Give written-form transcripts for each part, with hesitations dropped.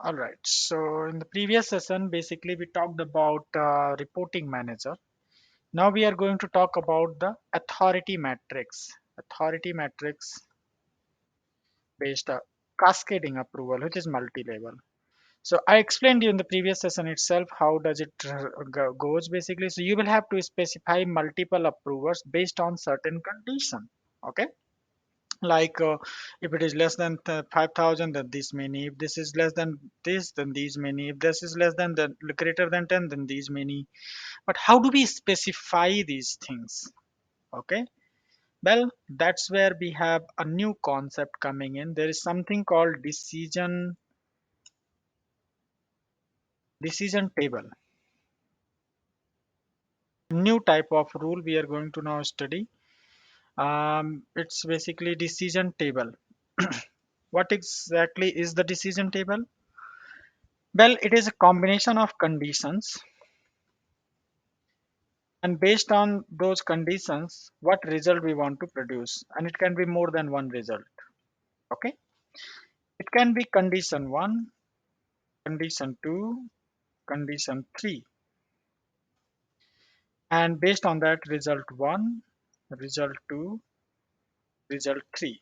All right. So in the previous session, basically we talked about reporting manager. Now we are going to talk about the authority matrix. Authority matrix based cascading approval, which is multi-level. So I explained you in the previous session itself how does it goes basically. So you will have to specify multiple approvers based on certain condition. Okay. Like if it is less than 5,000, then this many. If this is less than this, then these many. If this is less than the greater than 10, then these many. But how do we specify these things? Okay, well, that's where we have a new concept coming in. There is something called decision table. New type of rule we are going to now study. It's basically decision table. What exactly is the decision table? Well, it is a combination of conditions, and based on those conditions, what result we want to produce, and it can be more than one result. Okay, it can be condition 1, condition 2, condition 3, and based on that, result 1, result 2, result 3.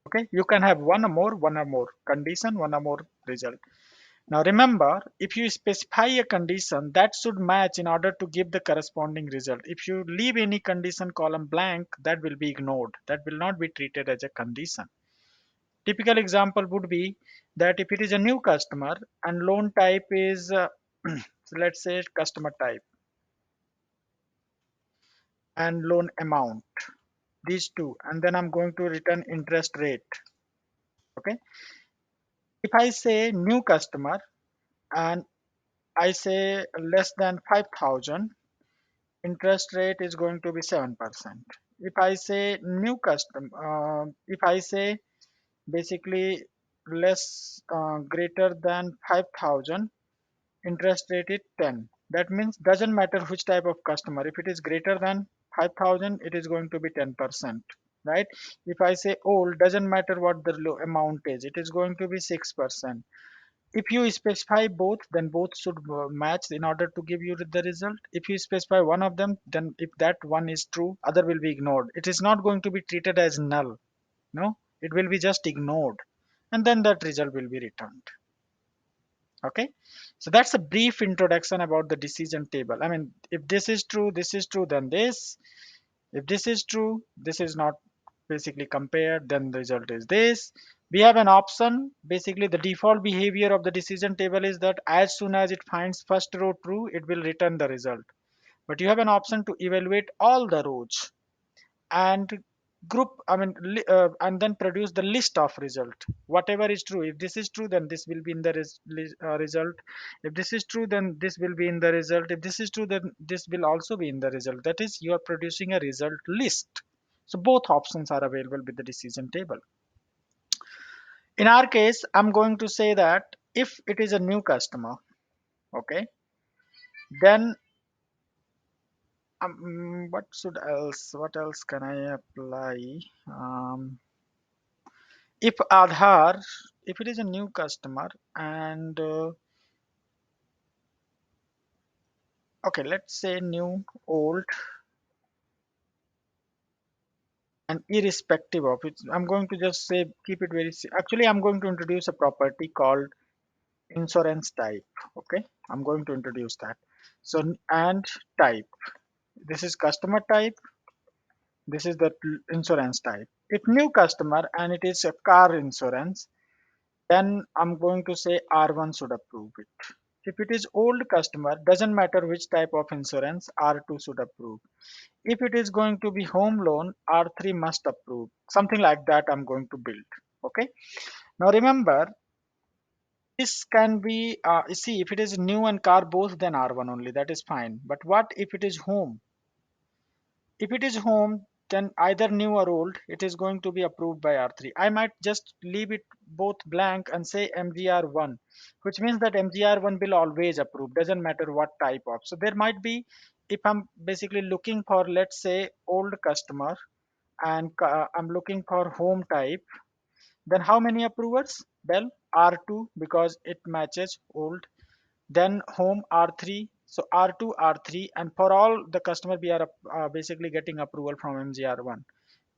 Okay, you can have one or more condition, one or more result. Now remember, if you specify a condition, that should match in order to give the corresponding result. If you leave any condition column blank, that will be ignored. That will not be treated as a condition. Typical example would be that if it is a new customer and loan type is, so let's say customer type and loan amount, these two, and then I'm going to return interest rate. Okay. If I say new customer and I say less than 5,000, interest rate is going to be 7%. If I say new custom, if I say basically less greater than 5,000, interest rate is 10. That means doesn't matter which type of customer. If it is greater than 5,000, it is going to be 10%, right? If I say old, doesn't matter what the amount is, it is going to be 6%. If you specify both, then both should match in order to give you the result. If you specify one of them, then if that one is true, other will be ignored. It is not going to be treated as null. No, it will be just ignored, and then that result will be returned. Okay, so that's a brief introduction about the decision table. I mean, if this is true, this is true, then this. If this is true, this is not basically compared, then the result is this. We have an option. Basically, the default behavior of the decision table is that as soon as it finds first row true, it will return the result. But you have an option to evaluate all the rows and group, and then produce the list of result. Whatever is true, if this is true, then this will be in the result. If this is true, then this will be in the result. If this is true, then this will also be in the result. That is, you are producing a result list. So both options are available with the decision table. In our case, I'm going to say that if it is a new customer, okay, then what else can I apply? um, if Aadhaar, if it is a new customer and okay, let's say new, old, and irrespective of it, I'm going to just say keep it very. Actually, I'm going to introduce a property called insurance type. Okay, I'm going to introduce that. So and type. This is customer type. This is the insurance type. If new customer and it is a car insurance, then I'm going to say R1 should approve it. If it is old customer, doesn't matter which type of insurance, R2 should approve. If it is going to be home loan, R3 must approve. Something like that I'm going to build. Okay. Now remember, this can be, see, if it is new and car both, then R1 only, that is fine. But what if it is home? If it is home, then either new or old, it is going to be approved by R3. I might just leave it both blank and say MGR1, which means that MGR1 will always approve, doesn't matter what type of. So there might be, if I'm basically looking for, let's say, old customer and I'm looking for home type, then how many approvers? Well, R2 because it matches old, then home R3. So R2, R3, and for all the customer we are basically getting approval from MGR1,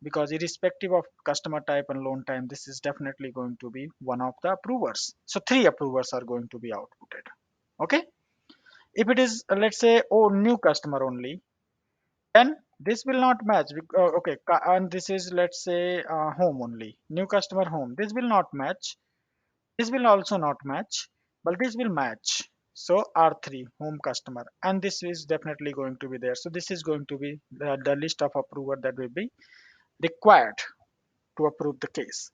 because irrespective of customer type and loan time, this is definitely going to be one of the approvers. So three approvers are going to be outputted. Okay. If it is let's say, oh, new customer only, then this will not match. Okay, and this is let's say home only, new customer home. This will not match. This will also not match, but this will match. So R3 home customer, and this is definitely going to be there. So this is going to be the list of approver that will be required to approve the case,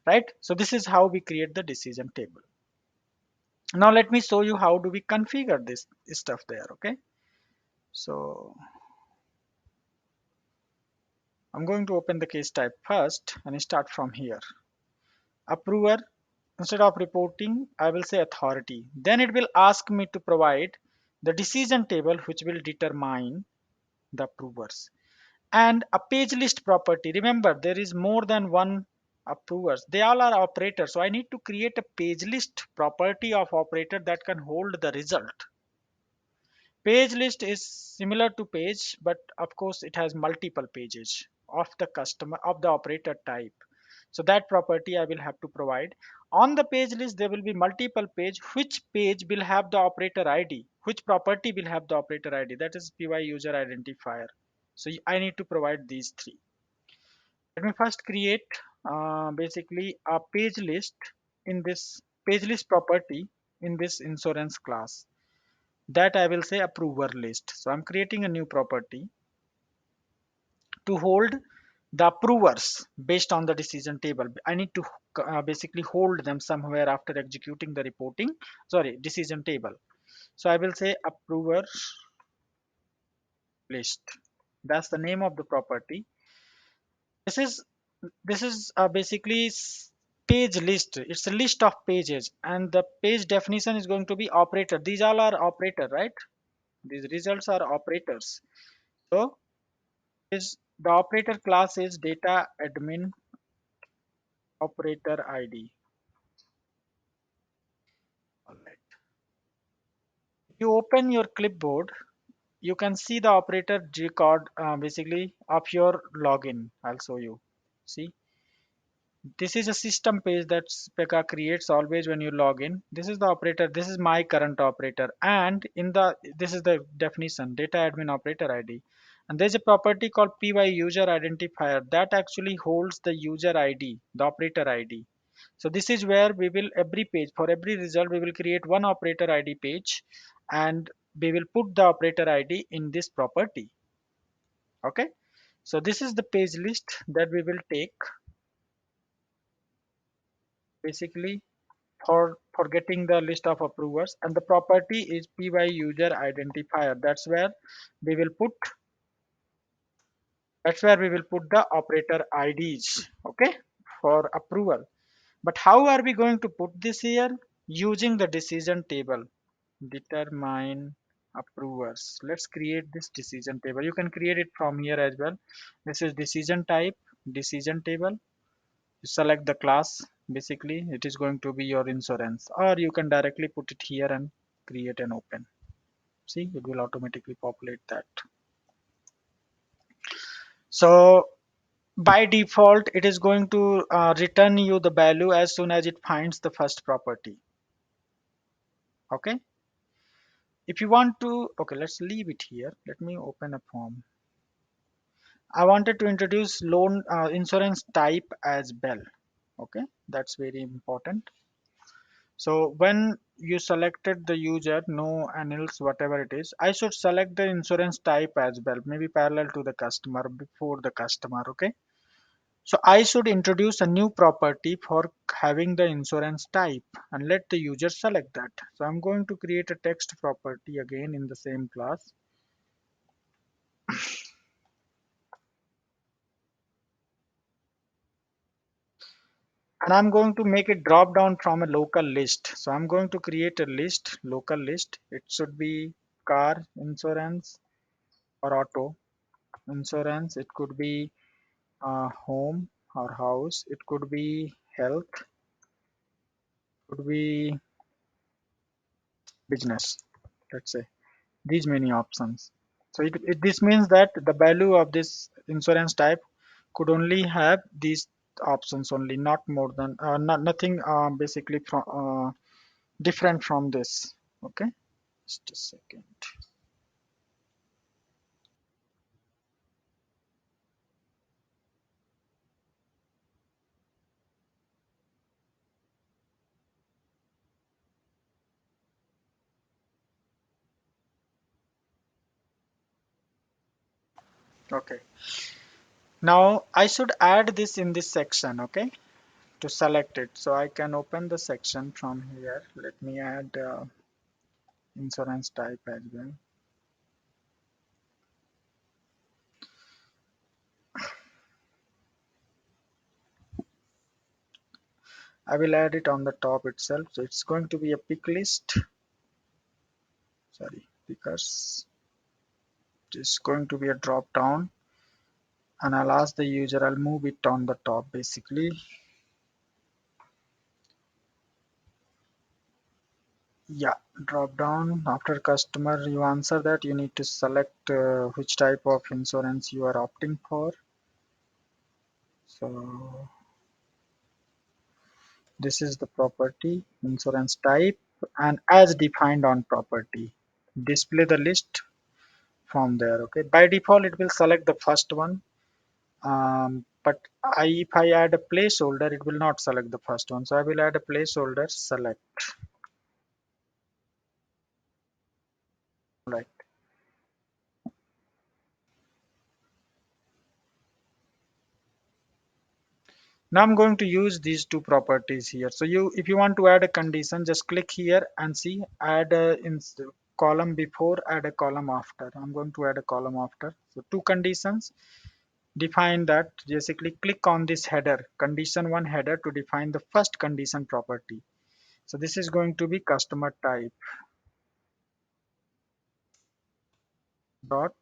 right? So this is how we create the decision table. Now let me show you how do we configure this stuff there. Okay, so I'm going to open the case type first and start from here. Approver, instead of reporting, I will say authority. Then it will ask me to provide the decision table which will determine the approvers. And a page list property. Remember, there is more than one approvers. They all are operators. So I need to create a page list property of operator that can hold the result. Page list is similar to page, but of course it has multiple pages of the customer of the operator type. So that property I will have to provide. On the page list, there will be multiple page. Which page will have the operator ID? Which property will have the operator ID? That is PY user identifier. So I need to provide these three. Let me first create basically a page list in this page list property in this insurance class, that I will say approver list. So I'm creating a new property to hold the approvers based on the decision table. I need to basically hold them somewhere after executing the reporting, sorry, decision table. So I will say approver list. That's the name of the property. This is basically page list. It's a list of pages, and the page definition is going to be operator. These all are operator, right? These results are operators. So is the operator class is data admin operator ID. All right. You open your clipboard, you can see the operator record basically of your login. I'll show you. See, this is a system page that Pega creates always when you log in. This is the operator. This is my current operator, and in the this is the definition data admin operator ID. And there's a property called PY user identifier that actually holds the user ID, the operator ID. So this is where we will every page for every result we will create one operator ID page, and we will put the operator ID in this property. Okay. So this is the page list that we will take basically for getting the list of approvers, and the property is py user identifier. We will put that's where we will put the operator IDs, okay, for approval. But how are we going to put this here? Using the decision table, determine approvers. Let's create this decision table. You can create it from here as well. This is decision type, decision table. You select the class, basically it is going to be your insurance, or you can directly put it here and create an open. See, it will automatically populate that. So by default it is going to return you the value as soon as it finds the first property. Okay, if you want to, okay, let's leave it here. Let me open a form. I wanted to introduce loan insurance type as bell. Okay, that's very important. So when you selected the user, no annuals, whatever it is, I should select the insurance type as well, maybe parallel to the customer before the customer. Okay. So I should introduce a new property for having the insurance type and let the user select that. So I'm going to create a text property again in the same class. And I'm going to make it drop down from a local list. So I'm going to create a list, local list. It should be car insurance or auto insurance. It could be home or house. It could be health. could be business, let's say. These many options. So this means that the value of this insurance type could only have these options only, not more than nothing basically from different from this. Okay, just a second. Okay, now I should add this in this section. Okay, to select it, so I can open the section from here. Let me add insurance type as well. I will add it on the top itself. So it's going to be a pick list. Sorry, because it's going to be a drop down, and I'll ask the user, I'll move it on the top basically. Yeah, drop down after customer, you answer that you need to select which type of insurance you are opting for. So this is the property insurance type, and as defined on property, display the list from there. Okay, by default it will select the first one, but if I add a placeholder, it will not select the first one. So I will add a placeholder select. Right. Now I'm going to use these two properties here. So if you want to add a condition, just click here and see add a column before, add a column after. I'm going to add a column after. So two conditions. Define that. Basically click on this header, condition one header, to define the first condition property. So this is going to be customer type dot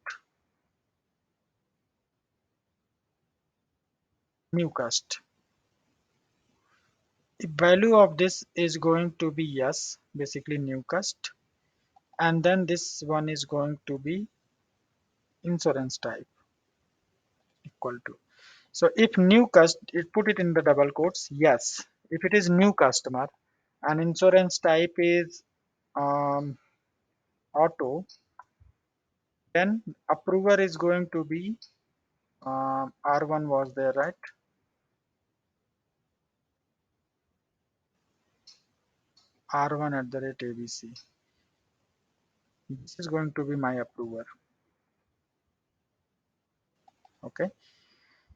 new cust. The value of this is going to be yes, basically new cust, and then this one is going to be insurance type equal to. So if new it put it in the double quotes, yes. If it is new customer and insurance type is um, auto, then approver is going to be R1 was there, right? R1 at the rate ABC. This is going to be my approver. Okay.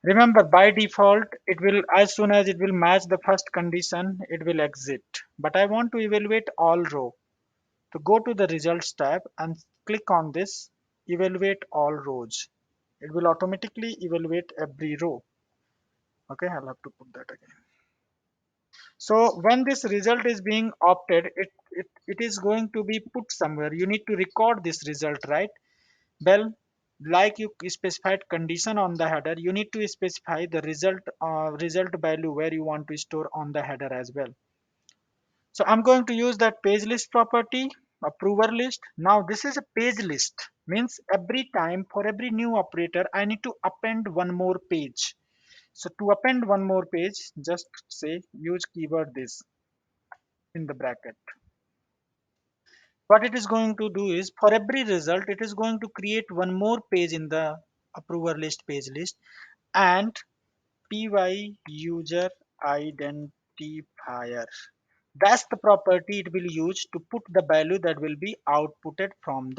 Remember, by default, it will, as soon as it will match the first condition, it will exit. But I want to evaluate all row. To go to the results tab and click on this, evaluate all rows. It will automatically evaluate every row. Okay, I'll have to put that again. So when this result is being opted, it is going to be put somewhere. You need to record this result, right? Well, like you specified condition on the header, you need to specify the result value where you want to store on the header as well. So I'm going to use that page list property, approver list. Now this is a page list, means every time for every new operator, I need to append one more page. So to append one more page, just say use keyword this in the bracket. What it is going to do is for every result, it is going to create one more page in the approver list page list, and py user identifier. That's the property it will use to put the value that will be outputted from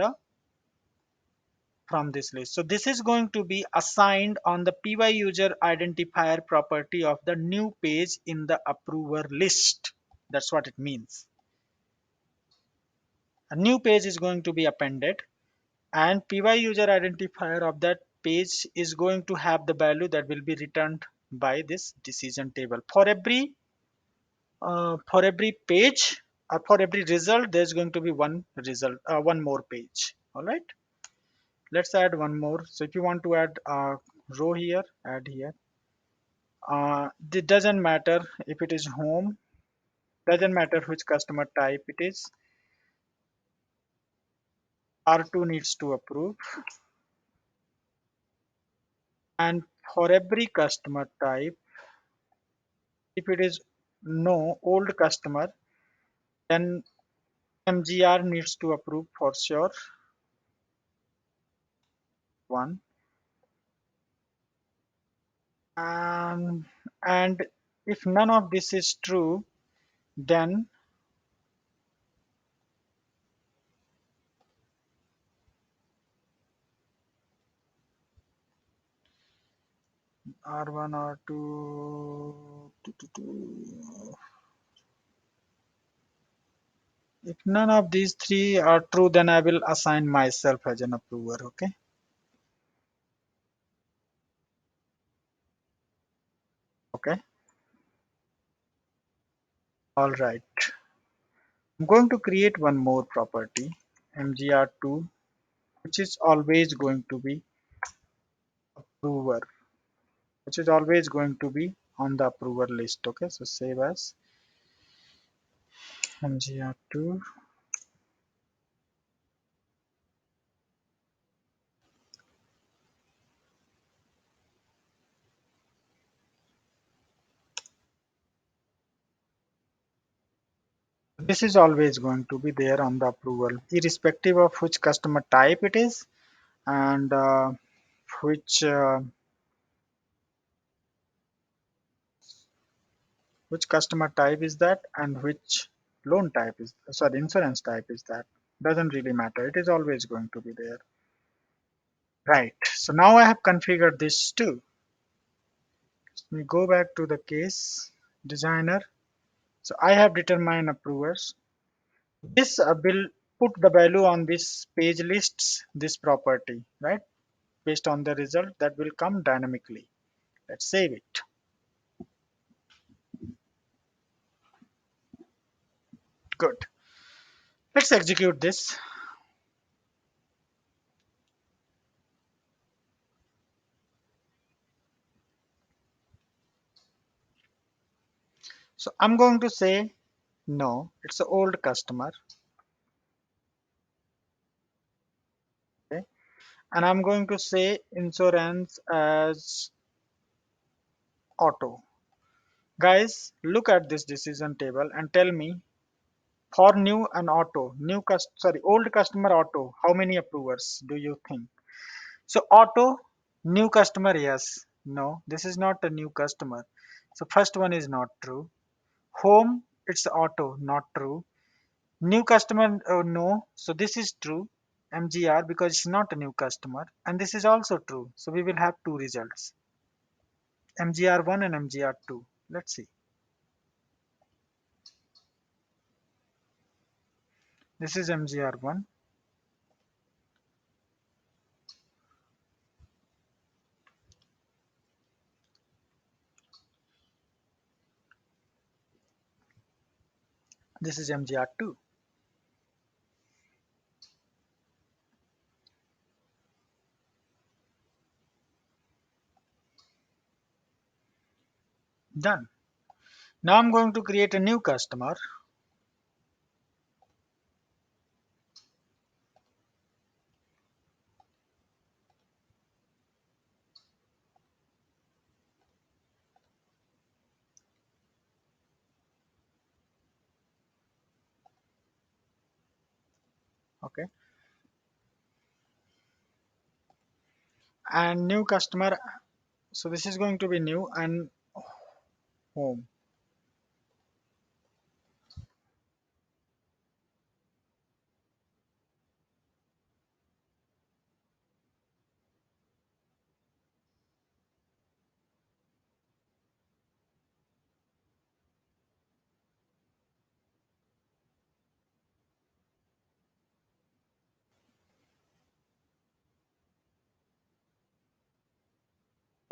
this list. So this is going to be assigned on the py user identifier property of the new page in the approver list. That's what it means. A new page is going to be appended, and py user identifier of that page is going to have the value that will be returned by this decision table. For every page or for every result, there's going to be one result, one more page. All right, let's add one more. So if you want to add a row here, add here. It doesn't matter if it is home Doesn't matter which customer type it is. R2 needs to approve. And for every customer type, if it is no old customer, then MGR needs to approve for sure. One. And if none of this is true, then R1, R2, if none of these three are true, then I will assign myself as an approver. Okay. Okay. All right. I'm going to create one more property, MGR2, which is always going to be approver, which is always going to be on the approver list. Okay. So save as MGR2. This is always going to be there on the approval, irrespective of which customer type it is and which uh, which customer type is that and which loan type is, sorry, insurance type is that. Doesn't really matter. It is always going to be there. Right. So now I have configured this too. Let me go back to the case designer. So I have determined approvers. This will put the value on this page lists, this property, right? Based on the result that will come dynamically. Let's save it. Good. Let's execute this. So I'm going to say no, it's an old customer. Okay. And I'm going to say insurance as auto. Guys, look at this decision table and tell me for new and auto, old customer auto, how many approvers do you think? So auto, new customer, yes. No, this is not a new customer. So first one is not true. Home, it's auto, not true. New customer, no. So this is true. MGR because it's not a new customer. And this is also true. So we will have two results. MGR1 and MGR2. Let's see. This is MGR1. This is MGR2. Done. Now I'm going to create a new customer. Okay. And new customer. So this is going to be new and home.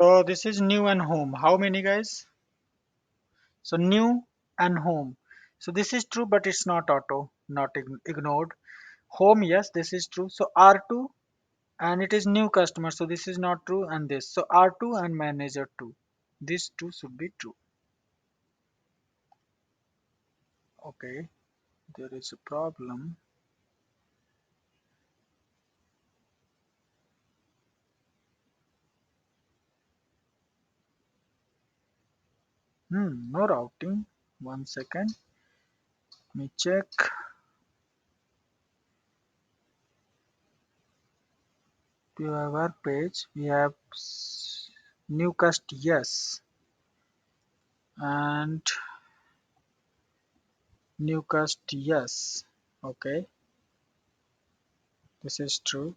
So this is new and home. How many guys? So new and home. So this is true, but it's not auto, not ignored. Home, yes, this is true. So R2 and it is new customer. So this is not true and this. So R2 and manager 2. These two should be true. Okay, there is a problem. No routing. 1 second. Let me check. To our work page, we have new cust yes and new cust yes. Okay, this is true.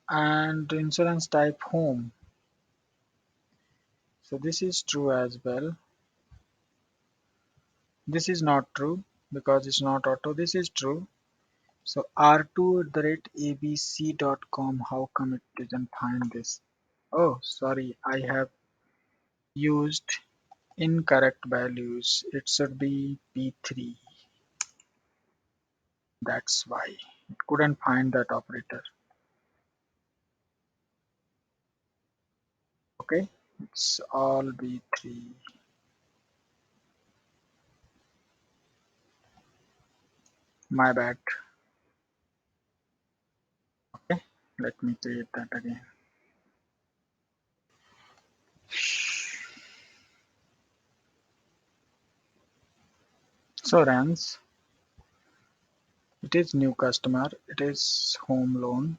And insurance type home. So this is true as well. This is not true because it's not auto. This is true. So r2@abc.com. How come it didn't find this? Oh, sorry, I have used incorrect values. It should be P3. That's why it couldn't find that operator. Okay, it's all B3. My bad. Okay, let me create that again. So runs. It is new customer. It is home loan.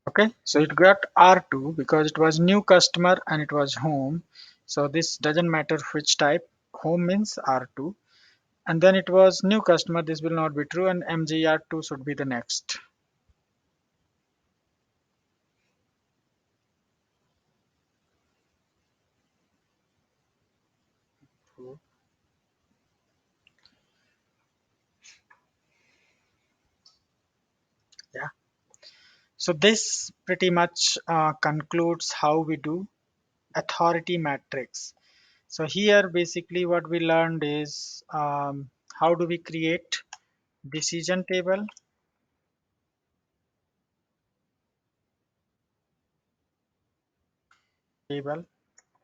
Okay, so it got R2 because it was new customer and it was home. So this doesn't matter which type. Home means R2. And then it was new customer. This will not be true, and MGR2 should be the next. Yeah. So this pretty much concludes how we do authority matrix. So here basically what we learned is how do we create decision table,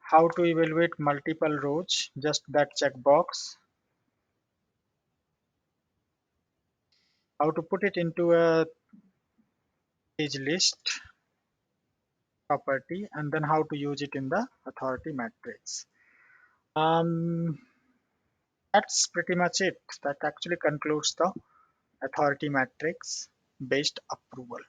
how to evaluate multiple rows, just that checkbox, how to put it into a page list property, and then how to use it in the authority matrix. Um, that's pretty much it. That actually concludes the authority matrix based approval.